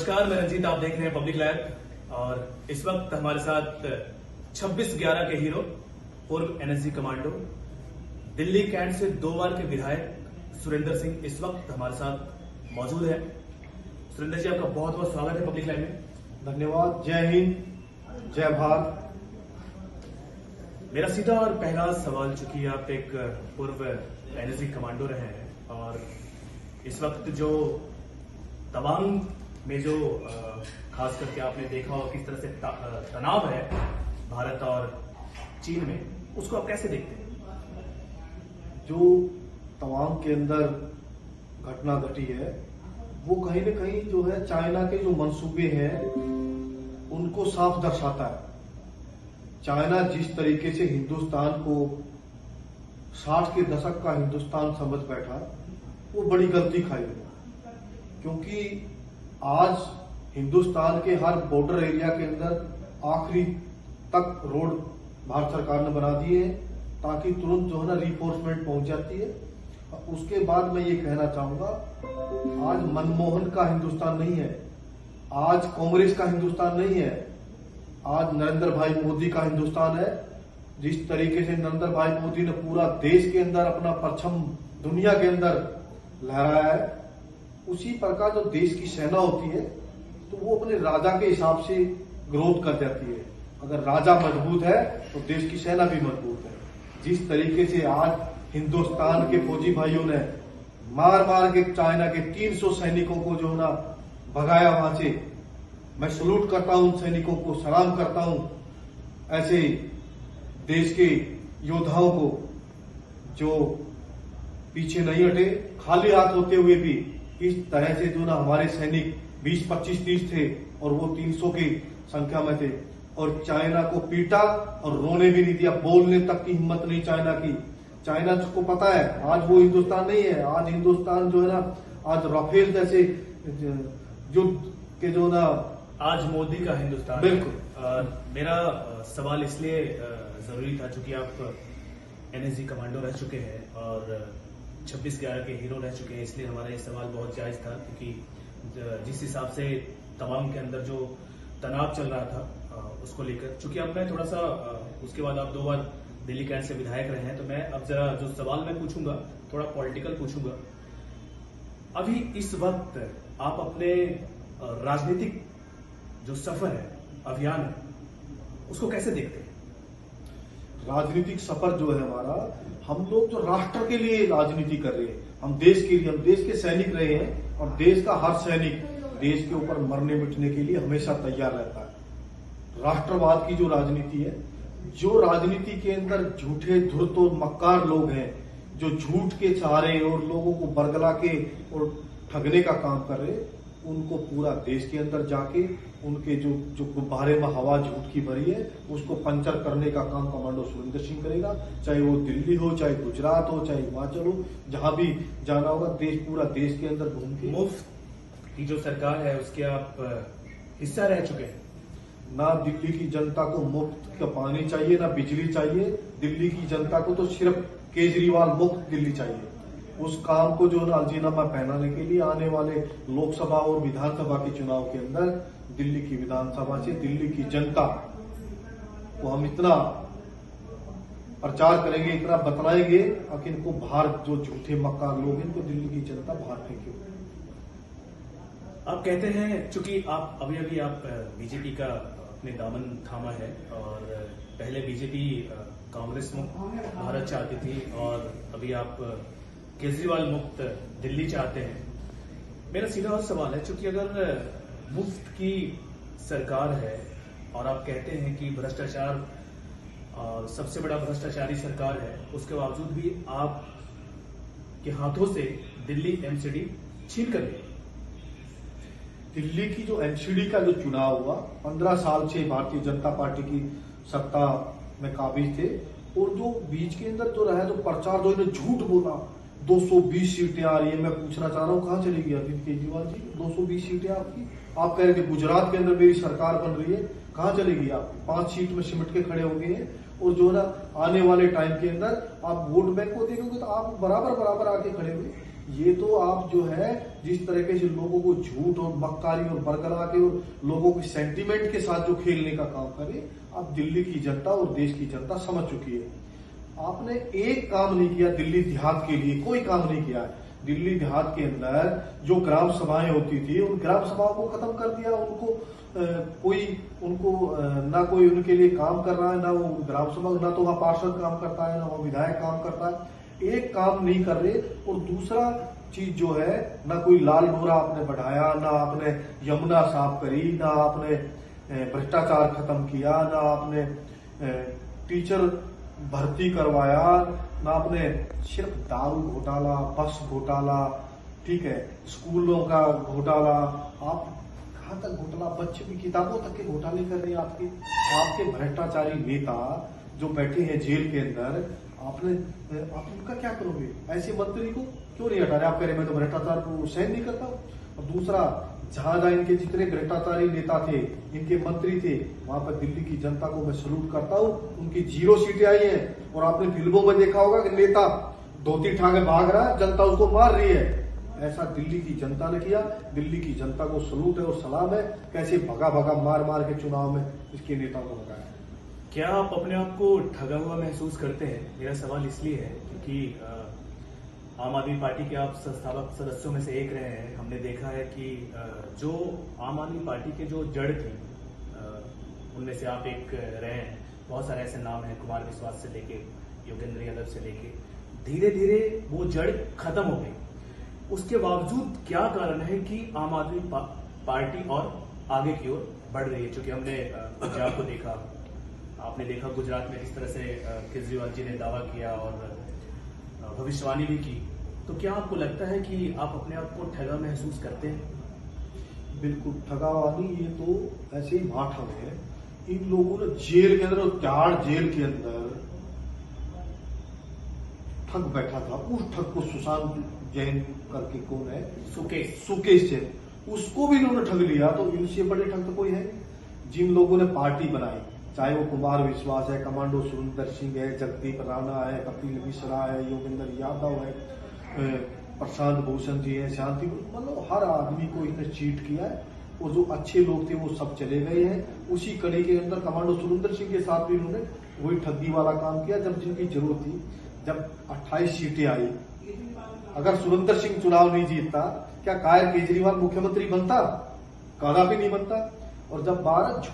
नमस्कार, मैं रंजीत, आप देख रहे हैं पब्लिक लाइव। और इस वक्त हमारे साथ 26/11 के हीरो, पूर्व एनएसजी कमांडो, दिल्ली कैंट से 2 बार के विधायक सुरेंद्र सिंह इस वक्त हमारे साथ मौजूद है। सुरेंद्र जी, आपका बहुत बहुत स्वागत है पब्लिक लाइव में। धन्यवाद। जय हिंद, जय भारत। मेरा सीधा और पहला सवाल, चूंकि आप एक पूर्व एनएसजी कमांडो रहे हैं और इस वक्त जो तवांग में जो खास करके आपने देखा हो किस तरह से तनाव है भारत और चीन में, उसको आप कैसे देखते हैं? जो तवांग के अंदर घटना घटी है वो कहीं न कहीं जो है चाइना के जो मंसूबे हैं उनको साफ दर्शाता है। चाइना जिस तरीके से हिंदुस्तान को 60 के दशक का हिंदुस्तान समझ बैठा, वो बड़ी गलती खाई है। क्योंकि आज हिंदुस्तान के हर बॉर्डर एरिया के अंदर आखिरी तक रोड भारत सरकार ने बना दिए हैं ताकि तुरंत जो है ना रिफोर्समेंट पहुंच जाती है। उसके बाद मैं ये कहना चाहूंगा, आज मनमोहन का हिंदुस्तान नहीं है, आज कांग्रेस का हिंदुस्तान नहीं है, आज नरेंद्र भाई मोदी का हिंदुस्तान है। जिस तरीके से नरेंद्र भाई मोदी ने पूरा देश के अंदर अपना परचम दुनिया के अंदर लहराया है, उसी प्रकार जो देश की सेना होती है तो वो अपने राजा के हिसाब से ग्रोथ कर जाती है। अगर राजा मजबूत है तो देश की सेना भी मजबूत है। जिस तरीके से आज हिंदुस्तान के फौजी भाइयों ने मार मार के चाइना के 300 सैनिकों को जो ना भगाया वहां से, मैं सलूट करता हूं उन सैनिकों को, सलाम करता हूं ऐसे देश के योद्धाओं को जो पीछे नहीं हटे, खाली हाथ होते हुए भी इस तरह से जो ना हमारे सैनिक 20, 25, 30 थे और वो 300 की संख्या में थे और चाइना को पीटा और रोने भी नहीं दिया, बोलने तक की हिम्मत नहीं चाइना की। चाइना को पता है आज वो हिंदुस्तान नहीं है, आज हिंदुस्तान जो है ना, आज राफेल जैसे युद्ध के जो ना, आज मोदी का हिंदुस्तान। बिल्कुल। मेरा सवाल इसलिए जरूरी था चूंकि आप एनएसजी कमांडो रह चुके हैं और 26/11 के हीरो रह चुके हैं, इसलिए हमारा ये सवाल बहुत जायज था। क्योंकि जिस हिसाब से तमाम के अंदर जो तनाव चल रहा था उसको लेकर, चूंकि अब मैं थोड़ा सा उसके बाद आप 2 बार दिल्ली कैंट से विधायक रहे हैं, तो मैं अब जरा जो सवाल मैं पूछूंगा थोड़ा पॉलिटिकल पूछूंगा। अभी इस वक्त आप अपने राजनीतिक जो सफर है, अभियान है, उसको कैसे देखते हैं? राजनीतिक सफर जो है हमारा, हम लोग जो राष्ट्र के लिए राजनीति कर रहे हैं, हम देश के लिए, हम देश के सैनिक रहे हैं और देश का हर सैनिक देश के ऊपर मरने मिटने के लिए हमेशा तैयार रहता है। राष्ट्रवाद की जो राजनीति है, जो राजनीति के अंदर झूठे धुर्त और मक्कार लोग हैं, जो झूठ के सहारे और लोगों को बरगला के और ठगने का काम कर रहे, उनको पूरा देश के अंदर जाके उनके जो गुब्बारे में हवा झूठ की भरी है उसको पंचर करने का काम कमांडो सुरेंद्र सिंह करेगा। चाहे वो दिल्ली हो, चाहे गुजरात हो, चाहे हिमाचल हो, जहां भी जाना होगा, पूरा देश के अंदर घूम के। मुफ्त की जो सरकार है उसके आप हिस्सा रह चुके हैं। ना दिल्ली की जनता को मुफ्त का पानी चाहिए, ना बिजली चाहिए। दिल्ली की जनता को तो सिर्फ केजरीवाल मुक्त दिल्ली चाहिए। उस काम को जो अर्जीनामा पहनाने के लिए आने वाले लोकसभा और विधानसभा के चुनाव के अंदर दिल्ली की विधानसभा से दिल्ली की जनता को हम इतना प्रचार करेंगे, इतना बतलाएंगे कि इनको बाहर, जो झूठे मक्कार लोग हैं, इनको दिल्ली की जनता बाहर फेंके। आप कहते हैं, चूंकि आप अभी आप बीजेपी का अपने दामन थामा है और पहले बीजेपी कांग्रेस मुक्त भारत चाहती थी और अभी आप केजरीवाल मुक्त दिल्ली चाहते हैं। मेरा सीधा और सवाल है, चूंकि अगर मुफ्त की सरकार है और आप कहते हैं कि भ्रष्टाचार और सबसे बड़ा भ्रष्टाचारी सरकार है, उसके बावजूद भी आप के हाथों से दिल्ली एमसीडी छीन कर गई। दिल्ली की जो एमसीडी का जो चुनाव हुआ, 15 साल से भारतीय जनता पार्टी की सत्ता में काबिज थे और जो बीच के अंदर जो रहा, जो प्रचार जो इन्होंने झूठ बोला, 220 सीटें आ रही है। मैं पूछना चाह रहा हूं, कहां चली गई अरविंद केजरीवाल जी? 220 सीटें आपकी, आप कह रहे थे गुजरात के अंदर मेरी सरकार बन रही है, कहां चलेगी आप? 5 सीट में सिमट के खड़े हो गए हैं और जो ना आने वाले टाइम के अंदर आप वोट बैंक को देखोगे तो आप बराबर आके खड़े हुए। ये तो आप जो है जिस तरीके से लोगों को झूठ और मक्कारी और बरगला के और लोगों के सेंटीमेंट के साथ जो खेलने का काम करे, अब दिल्ली की जनता और देश की जनता समझ चुकी है। आपने एक काम नहीं किया दिल्ली देहात के लिए, कोई काम नहीं किया। दिल्ली देहात के अंदर जो ग्राम सभाएं होती थी उन ग्राम सभाओं को खत्म कर दिया। ना कोई उनके लिए काम कर रहा है, ना वो ग्राम सभा, ना तो वहां पार्षद काम करता है, ना वहां विधायक काम करता है। एक काम नहीं कर रहे। और दूसरा चीज जो है, ना कोई लाल डोरा आपने बढ़ाया, ना आपने यमुना साफ करी, ना आपने भ्रष्टाचार खत्म किया, ना आपने टीचर भर्ती करवाया, ना आपने सिर्फ दारू घोटाला, बस घोटाला, ठीक है, स्कूलों का घोटाला। आप कहां तक घोटाला, बच्चों की किताबों तक के घोटाले कर रहे हैं आपके भ्रष्टाचारी नेता जो बैठे हैं जेल के अंदर। आप उनका क्या करोगे? ऐसे मंत्री को क्यों नहीं हटा रहे? आप कह रहे मैं तो भ्रष्टाचार को सहन नहीं करता। और दूसरा, जहां इनके जितने भ्रष्टाचारी नेता थे, इनके मंत्री थे, वहां पर दिल्ली की जनता को मैं सलूट करता हूं। उनकी 0 सीटें आई हैं। और आपने फिल्मों में देखा होगा कि नेता धोती ठाके भाग रहा है, जनता उसको मार रही है। ऐसा दिल्ली की जनता ने किया। दिल्ली की जनता को सलूट है और सलाम है, कैसे भगा भगा मार मार के चुनाव में इसके नेता को लगाया। क्या आप अपने आप को ठगा हुआ महसूस करते हैं? मेरा सवाल इसलिए है क्योंकि आम आदमी पार्टी के आप संस्थापक सदस्यों में से एक रहे हैं। हमने देखा है कि जो आम आदमी पार्टी के जो जड़ थे, उनमें से आप एक रहे हैं। बहुत सारे ऐसे नाम हैं, कुमार विश्वास से लेके योगेंद्र यादव से लेके, धीरे धीरे वो जड़ खत्म हो गई। उसके बावजूद क्या कारण है कि आम आदमी पार्टी और आगे की ओर बढ़ रही है? क्योंकि हमने पंजाब को देखा, आपने देखा गुजरात में किस तरह से केजरीवाल जी ने दावा किया और भविष्यवाणी भी की। तो क्या आपको लगता है कि आप अपने आप को ठगा महसूस करते हैं? बिल्कुल ठगावानी, ये तो ऐसे ही माठग है। इन लोगों ने जेल के अंदर, तिहाड़ जेल के अंदर ठग बैठा था। उस ठग को सुशांत जैन करके कौन है, सुकेश जैन, उसको भी इन्होंने ठग लिया। तो इनसे बड़े ठग तो कोई है? जिन लोगों ने पार्टी बनाई, चाहे वो कुमार विश्वास है, कमांडो सुरेंद्र सिंह है, जगदीप राणा है, कपिल मिश्रा है, योगेंद्र यादव है, प्रशांत भूषण जी है, शांति, मतलब हर आदमी को इसने चीट किया है। और जो अच्छे लोग थे वो सब चले गए हैं। उसी कड़ी के अंदर कमांडो सुरेंद्र सिंह के साथ भी इन्होंने वही ठगी वाला काम किया। जब जिनकी जरूरत थी, जब 28 सीटें आई, अगर सुरेंद्र सिंह चुनाव नहीं जीतता, क्या कायर केजरीवाल मुख्यमंत्री बनता? कदापि नहीं बनता। और जब भारत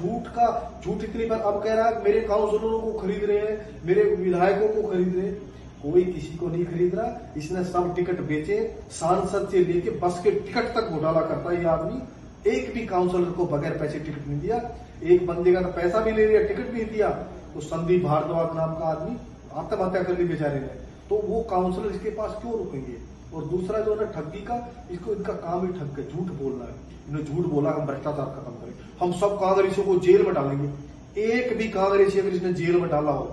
झूठ इतनी बार अब कह रहा है मेरे काउंसिलरों को खरीद रहे हैं, मेरे विधायकों को खरीद रहे हैं, कोई किसी को नहीं खरीद रहा। इसने सब टिकट बेचे, सांसद से लेके बस के टिकट तक घोटाला करता है ये आदमी। एक भी काउंसिलर को बगैर पैसे टिकट नहीं दिया। एक बंदे का तो पैसा भी ले लिया, टिकट भी दिया। तो संदीप भारद्वाज नाम का आदमी आत्महत्या कर ली बेचारे ने। तो वो काउंसिलर इसके पास क्यों रुकेंगे? और दूसरा जो है ठगी का, इनका काम ही ठग के झूठ बोलना है। इन्होंने झूठ बोला हम भ्रष्टाचार खत्म करें, हम सब कांग्रेसियों को जेल में डालेंगे। एक भी कांग्रेसी अगर इसने जेल में डाला हो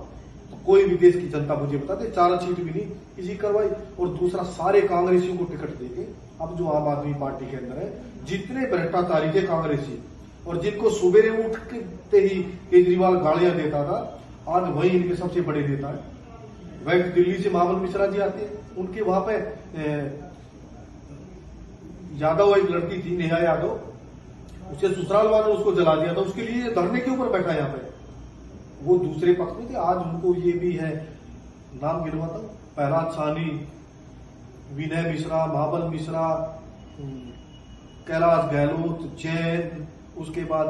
तो कोई भी देश की जनता मुझे बता दे, 4 सीट भी नहीं किसी करवाई। और दूसरा, सारे कांग्रेसियों को टिकट देके अब जो आम आदमी पार्टी के अंदर है, जितने भ्रष्टाचारी थे कांग्रेसी और जिनको सुबेरे उठते ही केजरीवाल गालियां देता था, आज वही इनके सबसे बड़े नेता है। वह दिल्ली से महाबल मिश्रा जी आते हैं, उनके वहां पे यादव, एक लड़की थी नेहा यादव, उसे ससुराल वालों ने उसको जला दिया था, उसके लिए धरने के ऊपर बैठा यहाँ पे। वो दूसरे पक्ष में थे। आज उनको ये भी है, नाम गिनवाता हूं, प्रहलाद साहनी, विनय मिश्रा, महाबल मिश्रा, कैलाश गहलोत, जैन, उसके बाद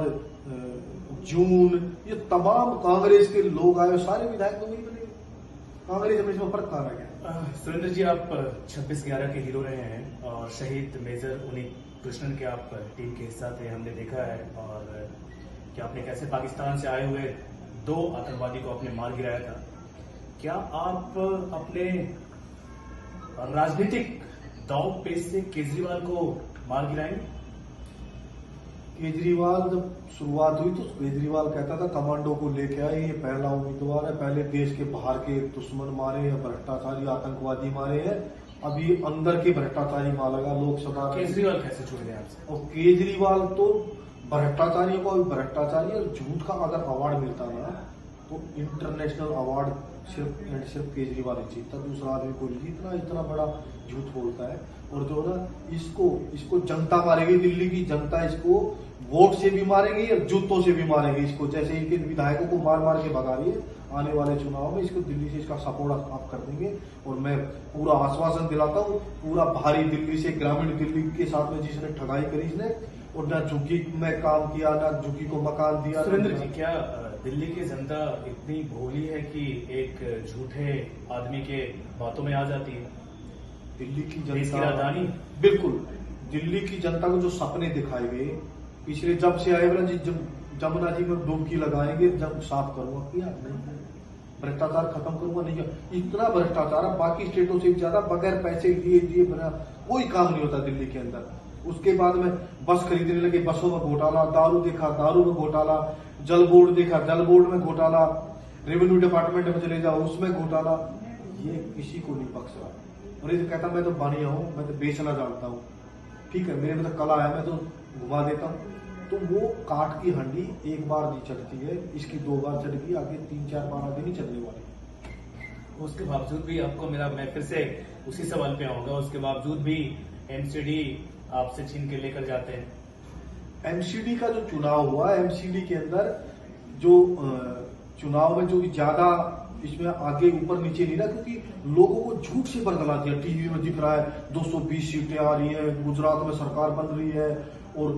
जून, ये तमाम कांग्रेस के लोग आए, सारे विधायक तो वही बने। कांग्रेस में इसमें फर्क कहां रह गया? सुरेंद्र जी, आप 26/11 के हीरो रहे हैं और शहीद मेजर उन्नी कृष्णन के आप टीम के हिस्सा थे, हमने देखा है। और कि आपने कैसे पाकिस्तान से आए हुए 2 आतंकवादी को आपने मार गिराया था। क्या आप अपने राजनीतिक दांव पेच से केजरीवाल को मार गिराएंगे? केजरीवाल जब शुरुआत हुई तो केजरीवाल कहता था कमांडो को लेके आए, ये पहला उम्मीदवार है, पहले देश के बाहर के दुश्मन मारे हैं, भ्रष्टाचारी आतंकवादी मारे हैं, अब ये अंदर के भ्रष्टाचारी मारेगा लोकसभा। केजरीवाल कैसे छूट गए आपसे? और केजरीवाल तो भ्रष्टाचारियों को भ्रष्टाचारी और झूठ का अगर अवार्ड मिलता ना तो इंटरनेशनल अवार्ड सिर्फ केजरीवाल ही जीतता, दूसरा आदमी कोई नहीं जीतना। इतना बड़ा झूठ बोलता है। और जो ना इसको जनता मारेगी, दिल्ली की जनता इसको वोट से भी मारेगी और जूतों से भी मारेगी इसको। जैसे इनके विधायकों को मार मार के भगा रही है, आने वाले चुनाव में इसको दिल्ली से इसका सपोर्ट आप कर देंगे। और मैं पूरा आश्वासन दिलाता हूँ, पूरा भारी दिल्ली से, ग्रामीण दिल्ली के साथ में जिसने ठगाई करी इसने, और ना झुग्गी में काम किया, ना झुग्गी को मकान दिया। सुरेंद्र जी, क्या दिल्ली की जनता इतनी भोली है कि एक झूठे आदमी के बातों में आ जाती है? दिल्ली की देश की राजधानी, बिल्कुल दिल्ली की जनता को जो सपने दिखाए गए पिछले जब से आए बोला जी, जमुना जी में डुबकी लगाएंगे, जब साफ करूंगा, किया नहीं। भ्रष्टाचार खत्म करूंगा, नहीं किया। इतना भ्रष्टाचार बाकी स्टेटों से ज्यादा, बगैर पैसे लिए बना कोई काम नहीं होता दिल्ली के अंदर। उसके बाद में बस खरीदने लगे, बसों में घोटाला, दारू देखा दारू में घोटाला, जल बोर्ड देखा जल बोर्ड में घोटाला, रेवेन्यू डिपार्टमेंट में चले जाओ उसमें घोटाला। ये किसी को नहीं बख्श रहा। और ये कहता मैं तो बानिया हूं, मैं तो बेचना जानता हूं, ठीक है, मेरे में तो कला है, मैं तो घुमा देता हूं। तो वो काठ की हंडी एक बार नहीं चढ़ती है, इसकी 2 बार चढ़ गई, आगे 3-4 बार आगे नहीं चलने वाली। उसके बावजूद भी आपको मैं फिर से उसी सवाल पे आऊंगा, उसके बावजूद भी एमसीडी आपसे छीन के लेकर जाते हैं। एमसीडी का जो चुनाव हुआ, एमसीडी के अंदर जो चुनाव में जो ज्यादा इसमें आगे ऊपर नीचे नहीं रहा, क्योंकि लोगों को झूठ से बरगला दिया। टीवी में दिख रहा है 220 सीटें आ रही है, गुजरात में सरकार बन रही है, और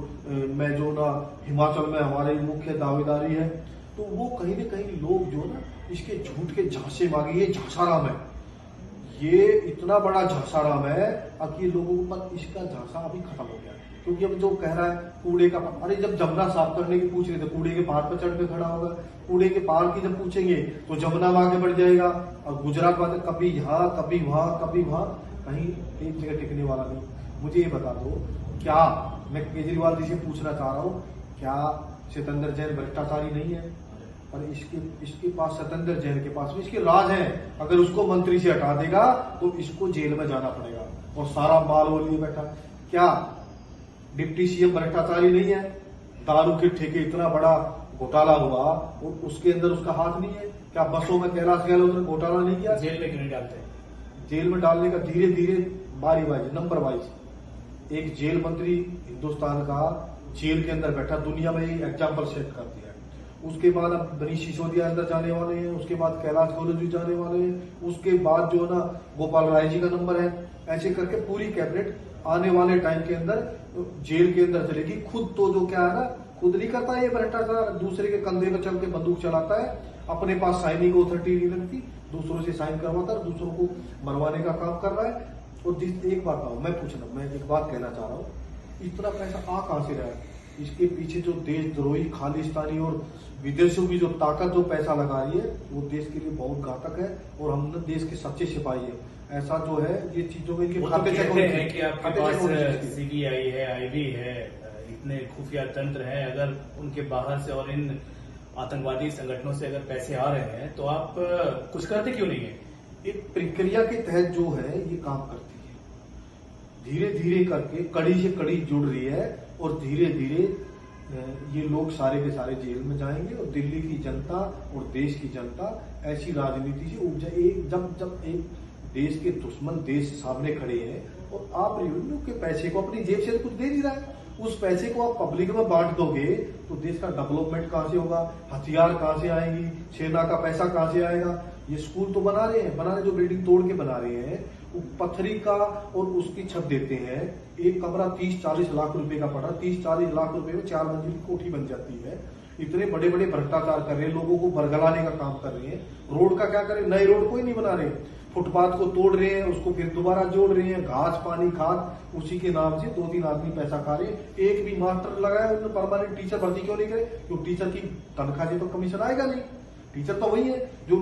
मैं जो ना हिमाचल में हमारी मुख्य दावेदारी है। तो वो कहीं न कहीं लोग जो ना इसके झूठ के झांसे मांगे, ये झांसाराम है, ये इतना बड़ा झांसाराम है कि लोगों पर इसका झांसा अभी खत्म हो गया। क्योंकि अब जो कह रहा है कूड़े का, अरे जब जमुना साफ करने की पूछ रहे थे, कूड़े के पहाड़ पर चढ़ के खड़ा होगा। कूड़े के पहाड़ की जब पूछेंगे तो जमुना में आगे बढ़ जाएगा, और गुजरात वाले कभी यहाँ कभी वहां कभी वहां, कहीं एक जगह टिकने वाला नहीं। मुझे ये बता दो, क्या मैं केजरीवाल जी से पूछना चाह रहा हूँ, क्या सत्येंद्र जैन भ्रष्टाचारी नहीं है? और इसके पास, सत्येंद्र जैन के पास भी इसके राज है। अगर उसको मंत्री से हटा देगा तो इसको जेल में जाना पड़ेगा, और सारा माल वो लिए बैठा। क्या डिप्टी सीएम भ्रष्टाचारी नहीं है? दारू के ठेके इतना बड़ा घोटाला हुआ और उसके अंदर उसका हाथ नहीं है? क्या बसों में कैलाश गहलोत ने घोटाला नहीं किया? जेल में क्यों नहीं डालते? जेल में डालने का धीरे धीरे बारी वाइज, नंबर वाइज। एक जेल मंत्री हिंदुस्तान का जेल के अंदर बैठा, दुनिया में एग्जाम्पल सेट कर दिया। उसके बाद अब मनीष सिसोदिया अंदर जाने वाले हैं, उसके बाद कैलाश गहलोत जी जाने वाले हैं, उसके बाद जो ना गोपाल राय जी का नंबर है। ऐसे करके पूरी कैबिनेट आने वाले टाइम के अंदर जेल के अंदर चलेगी। खुद तो जो क्या है ना, खुद नहीं करता ये भ्रष्टाचार, दूसरे के कंधे पर चल के बंदूक चलाता है, अपने पास साइनिंग अथॉरिटी नहीं लगती, दूसरों से साइन करवाता है, दूसरों को मरवाने का काम कर रहा है। और एक बात मैं एक बात कहना चाह रहा हूँ, इतना पैसा आ कहां से रहा है? इसके पीछे जो देशद्रोही, खालिस्तानी और विदेशों की जो ताकत जो पैसा लगा रही है, वो देश के लिए बहुत घातक है। और हम देश के सच्चे सिपाही है। ऐसा जो है ये चीजों में इनके खाते चेक होते हैं कि आपके पास सीबीआई है, आईबी है, इतने खुफिया तंत्र है, अगर उनके बाहर से और इन आतंकवादी संगठनों से अगर पैसे आ रहे हैं तो आप कुछ करते क्यों नहीं है? एक प्रक्रिया के तहत जो है ये काम करती है, धीरे धीरे करके कड़ी से कड़ी जुड़ रही है, और धीरे धीरे ये लोग सारे के सारे जेल में जाएंगे। और दिल्ली की जनता और देश की जनता ऐसी राजनीति से उब जाए। जब एक देश के दुश्मन देश सामने खड़े हैं और आप रेवेन्यू के पैसे को अपनी जेब से कुछ दे नहीं रहा है, उस पैसे को आप पब्लिक में बांट दोगे तो देश का डेवलपमेंट कहां से होगा? हथियार कहां से आएंगी? सेना का पैसा कहां से आएगा? ये स्कूल तो बना रहे जो बिल्डिंग तोड़ के बना रहे हैं, वो पत्थरी का और उसकी छत देते हैं। एक कमरा 30-40 लाख रुपए का पड़ा, 30-40 लाख रुपए में 4 मंजिल की कोठी बन जाती है। इतने बड़े बड़े भ्रष्टाचार कर रहे हैं, लोगों को बरगलाने का काम कर रहे हैं। रोड का क्या करें? नए रोड कोई नहीं बना रहे, फुटपाथ को तोड़ रहे हैं, उसको फिर दोबारा जोड़ रहे हैं, घास पानी खाद उसी के नाम से 2-3 आदमी पैसा खा रहे हैं। एक भी मास्टर लगाया उन्होंने, परमानेंट टीचर भर्ती क्यों नहीं करे? क्योंकि टीचर की तनख्वाह से तो कमीशन आएगा नहीं। टीचर तो वही है जो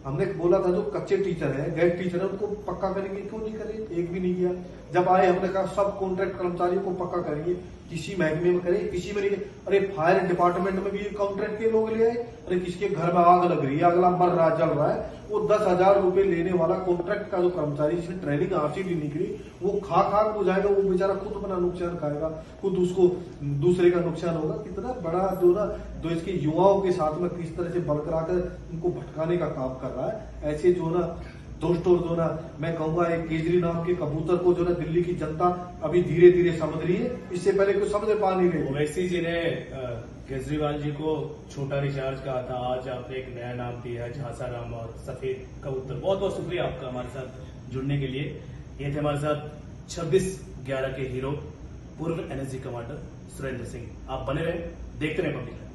हमने बोला था, जो कच्चे टीचर है, गैर टीचर है, उनको पक्का करेंगे, क्यों नहीं करेंगे? एक भी नहीं किया। जब आए हमने कहा सब कॉन्ट्रैक्ट कर्मचारियों को पक्का करेंगे, किसी महकमे में करे, किसी में नहीं। अरे फायर डिपार्टमेंट में भी कॉन्ट्रैक्ट के लोग ले आए। अरे किसके घर में आग लग रही है, अगला मर रहा जल रहा है, वो 10,000 रुपए लेने वाला कॉन्ट्रैक्ट का जो कर्मचारी जिसने ट्रेनिंग हासिल नहीं करी, वो खा हो जाएगा, वो बेचारा खुद अपना नुकसान खाएगा, खुद उसको दूसरे का नुकसान होगा। कितना बड़ा जो ना देश के युवाओं के साथ में किस तरह से बरकरार कर उनको भटकाने का काम कर रहा है। ऐसे जो ना दोस्तों जो ना मैं कहूंगा एक केजरी नाम के कबूतर को जो ना दिल्ली की जनता अभी धीरे धीरे समझ रही है, इससे पहले कुछ समझ पा नहीं रही। ओवैसी जी ने केजरीवाल जी को छोटा रिचार्ज कहा था, आज आपने एक नया नाम दिया है झांसा राम और सफेद कबूतर। बहुत बहुत शुक्रिया आपका हमारे साथ जुड़ने के लिए। ये थे हमारे साथ 26/11 के हीरो पूर्व एनएसजी कमांडर सुरेंद्र सिंह। आप बने रहे, देखते रहे पब्लिक।